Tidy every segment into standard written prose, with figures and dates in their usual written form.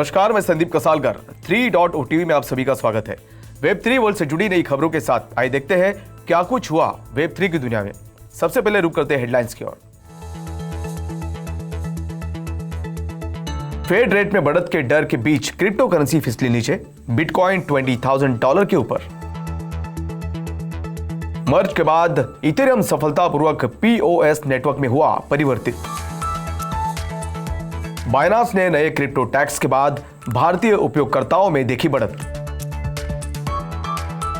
नमस्कार, मैं संदीप कसालकर 3.OTV में आप सभी का स्वागत है। वेब3 वर्ल्ड से जुड़ी नई खबरों के साथ आइए देखते हैं क्या कुछ हुआ वेब3 की दुनिया में। सबसे पहले रुक करते हैं हेडलाइंस की ओर। फेड रेट में बढ़त के डर के बीच क्रिप्टो करेंसी फिसली नीचे, बिटकॉइन $20,000 के ऊपर। मर्ज के बाद इथेरियम सफलतापूर्वक POS नेटवर्क में हुआ परिवर्तित। बाइनांस ने नए क्रिप्टो टैक्स के बाद भारतीय उपयोगकर्ताओं में देखी बढ़त।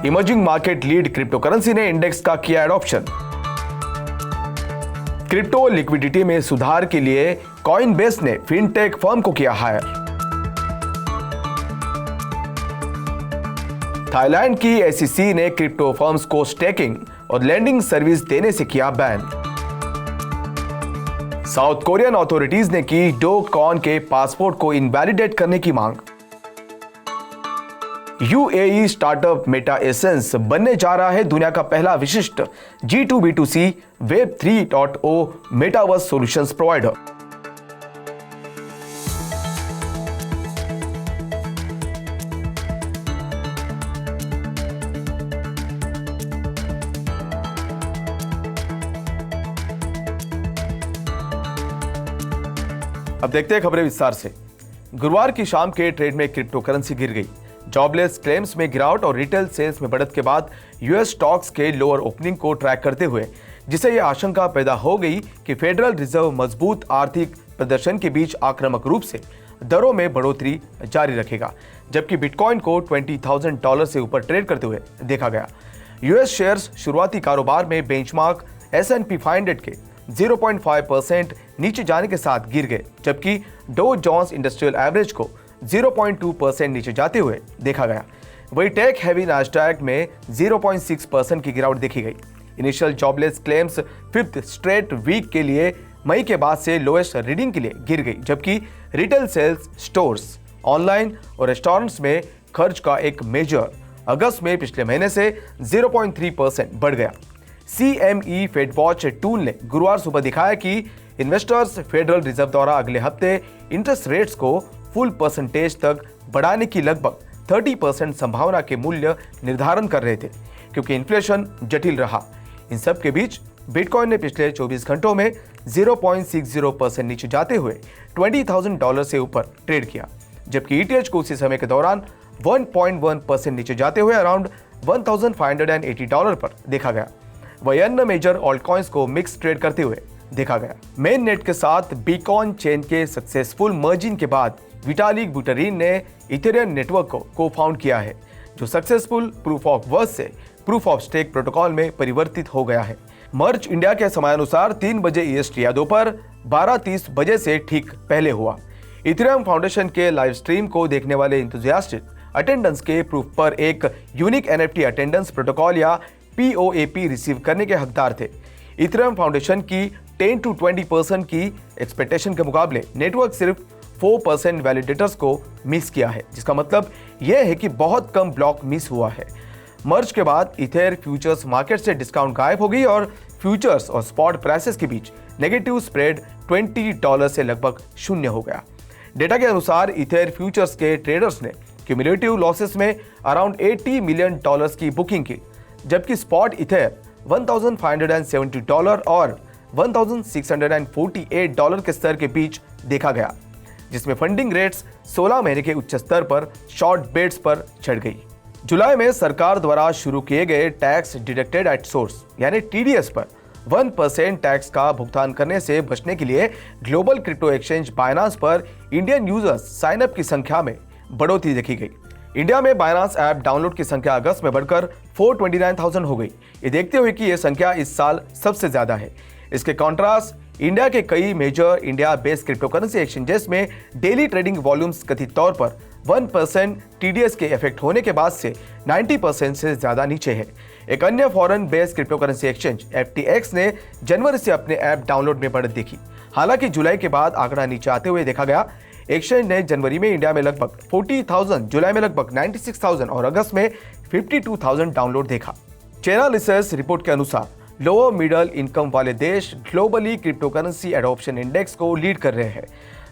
Emerging market lead crypto currency ने इंडेक्स का किया एडॉप्शन। क्रिप्टो लिक्विडिटी में सुधार के लिए कॉइनबेस ने फिनटेक फर्म को किया हायर। थाईलैंड की SEC ने क्रिप्टो फर्म्स को स्टेकिंग और लैंडिंग सर्विस देने से किया बैन। साउथ कोरियन अथॉरिटीज ने की डो कॉन के पासपोर्ट को इनवैलिडेट करने की मांग। UAE स्टार्टअप मेटा एसेंस बनने जा रहा है दुनिया का पहला विशिष्ट G2B2C web 3.0 metaverse solutions provider. अब देखते हैं खबरें विस्तार से। गुरुवार की शाम के ट्रेड में क्रिप्टो करेंसी गिर गई। जॉबलेस क्लेम्स में गिरावट और रिटेल सेल्स में बढ़त के बाद US स्टॉक्स के लोअर ओपनिंग को ट्रैक करते हुए जिसे यह आशंका पैदा हो गई कि फेडरल रिजर्व मजबूत आर्थिक प्रदर्शन के बीच आक्रामक रूप से दरों में बढ़ोतरी जारी रखेगा, जबकि बिटकॉइन को $20,000 से ऊपर ट्रेड करते हुए देखा गया। US शेयर्स शुरुआती कारोबार में बेंचमार्क S&P 500 के 0.5% नीचे जाने के साथ गिर गए, जबकि डो जोन्स इंडस्ट्रियल एवरेज को 0.2% नीचे जाते हुए देखा गया। वही टेक हैवी नास्डैक में 0.6% की गिरावट देखी गई। Initial jobless claims fifth straight week के लिए मई के बाद से लोएस्ट रीडिंग के लिए गिर गई, जबकि रिटेल सेल्स, स्टोर्स, ऑनलाइन और रेस्टोरेंट्स में खर्च का एक मेजर अगस्त में पिछले महीने से 0.3% बढ़ गया। CME फेड वॉच टूल ने गुरुवार सुबह दिखाया कि इन्वेस्टर्स फेडरल रिजर्व द्वारा अगले हफ्ते इंटरेस्ट रेट्स को फुल परसेंटेज तक बढ़ाने की लगभग 30% संभावना के मूल्य निर्धारण कर रहे थे, क्योंकि इन्फ्लेशन जटिल रहा। इन सब के बीच बिटकॉइन ने पिछले 24 घंटों में 0.60% नीचे जाते हुए $20,000 से ऊपर ट्रेड किया, जबकि ETH को उसी समय के दौरान 1.1% नीचे जाते हुए अराउंड $1,580 पर देखा गया। वही अन्य मेजर ऑल्ट कॉइन्स को मिक्स ट्रेड करते हुए देखा गया। मेन नेट के साथ बीकॉन चेन के सक्सेसफुल मर्जिंग के बाद विटालिक बुटेरिन ने इथेरियम नेटवर्क को को-फाउंड किया है, जो सक्सेसफुल प्रूफ ऑफ वर्क से प्रूफ ऑफ स्टेक प्रोटोकॉल में परिवर्तित हो गया है। मर्ज इंडिया के समयानुसार 3 बजे EST या दोपहर 12:30 बजे से ठीक पहले हुआ। इथेरियम फाउंडेशन के लाइव स्ट्रीम को देखने वाले इंथुजियास्टिक अटेंडेंस के प्रूफ पर एक यूनिक NFT अटेंडेंस प्रोटोकॉल या POAP रिसीव करने के हकदार थे। इथेरियम फाउंडेशन की 10 to 20% की एक्सपेक्टेशन के मुकाबले नेटवर्क सिर्फ 4% वैलिडेटर्स को मिस किया है, जिसका मतलब यह है कि बहुत कम ब्लॉक मिस हुआ है। मर्ज के बाद इथेर फ्यूचर्स मार्केट से डिस्काउंट गायब हो गई और फ्यूचर्स और स्पॉट प्राइसेस के बीच नेगेटिव स्प्रेड $20 से लगभग शून्य हो गया। डेटा के अनुसार इथेर फ्यूचर्स के ट्रेडर्स ने क्यूमुलेटिव लॉसेस में अराउंड $80 मिलियन की बुकिंग की, जबकि स्पॉट इथेर $1,570 और $1,648 के स्तर के बीच देखा गया, जिसमें फंडिंग रेट्स 16 महीने के उच्च स्तर पर शॉर्ट बेट्स पर चढ़ गई। जुलाई में सरकार द्वारा शुरू किए गए टैक्स डिडक्टेड एट सोर्स यानी TDS पर 1% टैक्स का भुगतान करने से बचने के लिए ग्लोबल क्रिप्टो एक्सचेंज बाइनांस पर इंडियन यूजर्स साइन अप की संख्या में बढ़ोतरी देखी गई। इंडिया में बाइनांस ऐप डाउनलोड की संख्या अगस्त में बढ़कर 429,000 हो गई। ये देखते हुए कि यह संख्या इस साल सबसे ज्यादा है। इसके कॉन्ट्रास्ट इंडिया के कई major India based crypto currency exchanges में डेली ट्रेडिंग वॉल्यूम्स कथित तौर पर 1% TDS के इफेक्ट होने के बाद से 90% से ज्यादा नीचे है। एक अन्य foreign based crypto currency exchange FTX ने जनवरी से अपने ऐप डाउनलोड में बढ़त देखी। हालांकि जुलाई के बाद आंकड़ा नीचे आते हुए देखा गया। एक्सचेंज ने जनवरी में इंडिया में लगभग 40,000, जुलाई में लगभग 96,000 और अगस्त में 52,000 डाउनलोड देखा। चेनालिसिस रिपोर्ट के अनुसार लोअर मिडिल इनकम वाले देश globally crypto currency adoption index को लीड कर रहे हैं।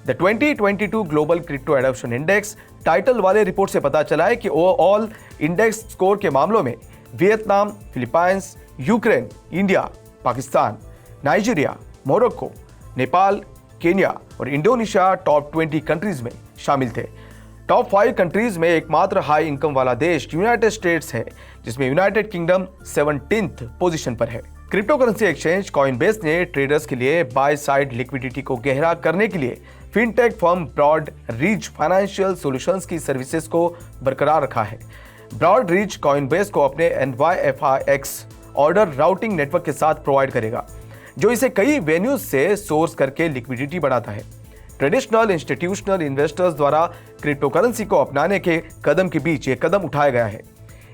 The 2022 global crypto adoption index title वाले रिपोर्ट से पता चला है कि ओवरऑल इंडेक्स स्कोर के मामलों में Vietnam, Philippines, Ukraine, India, Pakistan, Nigeria, Morocco, Nepal, Kenya और इंडोनेशिया टॉप 20 कंट्रीज में शामिल थे। टॉप 5 कंट्रीज में एकमात्र हाई इनकम वाला देश यूनाइटेड स्टेट्स है, जिसमें यूनाइटेड किंगडम 17th पोजीशन पर है। क्रिप्टो करेंसी एक्सचेंज कॉइनबेस ने ट्रेडर्स के लिए बाय साइड लिक्विडिटी को गहरा करने के लिए fintech firm broad reach financial solutions की सर्विसेज को बरकरार रखा है। ब्रॉड रीच कॉइनबेस को अपने NYFIX ऑर्डर राउटिंग नेटवर्क के साथ प्रोवाइड करेगा, जो इसे कई वेन्यूज से सोर्स करके लिक्विडिटी बढ़ाता है। ट्रेडिशनल इंस्टीट्यूशनल इन्वेस्टर्स द्वारा क्रिप्टो करेंसी को अपनाने के कदम के बीच ये कदम उठाया गया है।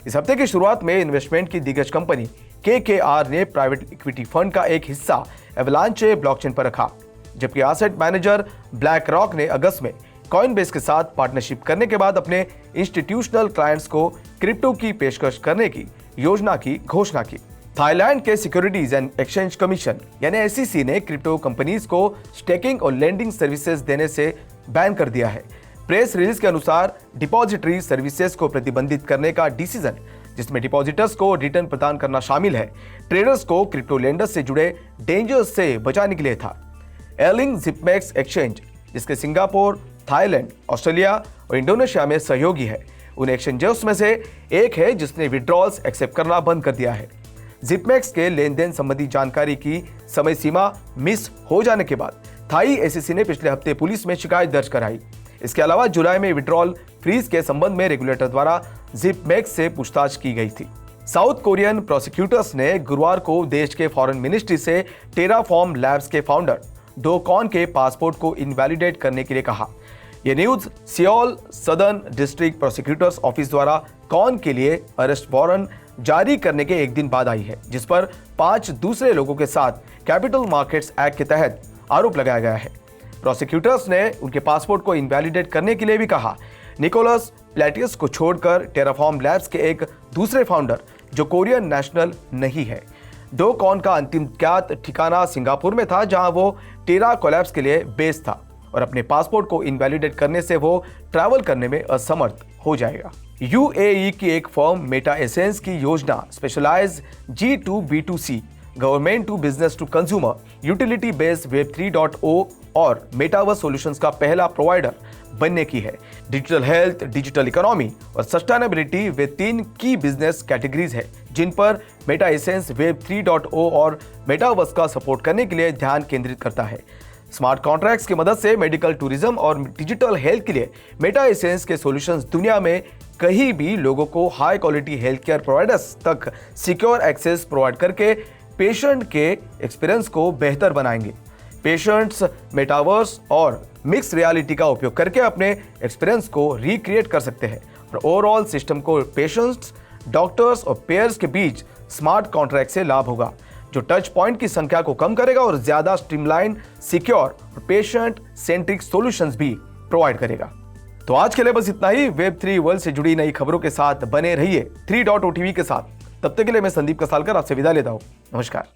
इस हफ्ते की शुरुआत में इन्वेस्टमेंट की दिग्गज कंपनी KKR ने प्राइवेट इक्विटी फंड का एक हिस्सा एवलांचे ब्लॉकचेन पर रखा, जबकि एसेट मैनेजर ब्लैक रॉक ने अगस्त में कॉइनबेस के साथ पार्टनरशिप करने के बाद अपने इंस्टीट्यूशनल क्लाइंट्स को क्रिप्टो की पेशकश करने की योजना की घोषणा की। थाईलैंड के सिक्योरिटीज एंड एक्सचेंज कमीशन यानी SEC ने क्रिप्टो कंपनीज को स्टेकिंग और लेंडिंग सर्विसेज देने से बैन कर दिया है। प्रेस रिलीज के अनुसार डिपॉजिटरी सर्विसेज को प्रतिबंधित करने का डिसीजन, जिसमें डिपॉजिटर्स को रिटर्न प्रदान करना शामिल है, ट्रेडर्स को क्रिप्टो लेंडर्स से जुड़े डेंजर्स से बचाने के लिए था। एलिंग जिपमेक्स एक्सचेंज, जिसके सिंगापुर, थाईलैंड, ऑस्ट्रेलिया और इंडोनेशिया में सहयोगी है, उन एक्सचेंजर्स में से एक है जिसने विड्रॉल्स एक्सेप्ट करना बंद कर दिया है। जिपमेक्स के लेन देन संबंधी जानकारी की समय सीमा मिस हो जाने के बाद थाई SEC ने पिछले हफ्ते पुलिस में शिकायत दर्ज कराई। इसके अलावा जुलाई में विड्रॉल फ्रीज के संबंध में रेगुलेटर द्वारा जिपमेक्स से पूछताछ की गई थी। साउथ कोरियन प्रोसिक्यूटर्स ने गुरुवार को देश के फॉरेन मिनिस्ट्री से टेराफॉर्म लैब्स के फाउंडर डो कॉन के पासपोर्ट को इनवैलिडेट करने के लिए कहा। यह news Seoul southern district prosecutors office द्वारा कॉन के लिए अरेस्ट वारंट जारी करने के एक दिन बाद आई है, जिस पर 5 दूसरे लोगों के साथ कैपिटल मार्केट्स एक्ट के तहत आरोप लगाया गया है। प्रोसिक्यूटर्स ने उनके पासपोर्ट को इनवैलिडेट करने के लिए भी कहा। निकोलस प्लेटियस को छोड़कर टेराफॉर्म लैब्स के एक दूसरे फाउंडर, जो कोरियन नेशनल नहीं है। डो कॉन का अंतिम ज्ञात ठिकाना सिंगापुर में था, जहां वो टेरा कोलैप्स के लिए बेस था और अपने पासपोर्ट को इनवैलिडेट करने से वो ट्रैवल करने में असमर्थ हो जाएगा। UAE की एक फर्म मेटा एसेंस की योजना specialise G2B2C government to business to consumer utility based web 3.0 और मेटावर्स सॉल्यूशंस का पहला प्रोवाइडर बनने की है। डिजिटल हेल्थ, डिजिटल इकोनॉमी और सस्टेनेबिलिटी वे 3 की बिजनेस कैटेगरीज है, जिन पर मेटा एसेंस वेब 3.0 और मेटावर्स का सपोर्ट करने के लिए ध्यान केंद्रित करता है। स्मार्ट कॉन्ट्रैक्ट्स की मदद से मेडिकल टूरिज्म और डिजिटल हेल्थ के लिए मेटा एसेंस के सॉल्यूशंस दुनिया में कहीं भी लोगों को high quality health care providers तक सिक्योर एक्सेस प्रोवाइड करके पेशेंट के एक्सपीरियंस को बेहतर बनाएंगे। पेशेंट्स मेटावर्स और मिक्स रियलिटी का उपयोग करके अपने एक्सपीरियंस को रिक्रिएट कर सकते हैं और ओवरऑल सिस्टम को पेशेंट्स, डॉक्टर्स और पेयर्स के बीच स्मार्ट कॉन्ट्रैक्ट से लाभ होगा, जो टच पॉइंट की संख्या को कम करेगा और ज्यादा स्ट्रीमलाइन, सिक्योर और पेशेंट सेंट्रिक सॉल्यूशंस भी प्रोवाइड करेगा। तो आज के लिए बस इतना ही। वेब 3 वर्ल्ड से जुड़ी नई खबरों के साथ बने रहिए 3.0 TV के साथ। तब तक के लिए मैं संदीप कसालकर आपसे विदा लेता हूं। नमस्कार।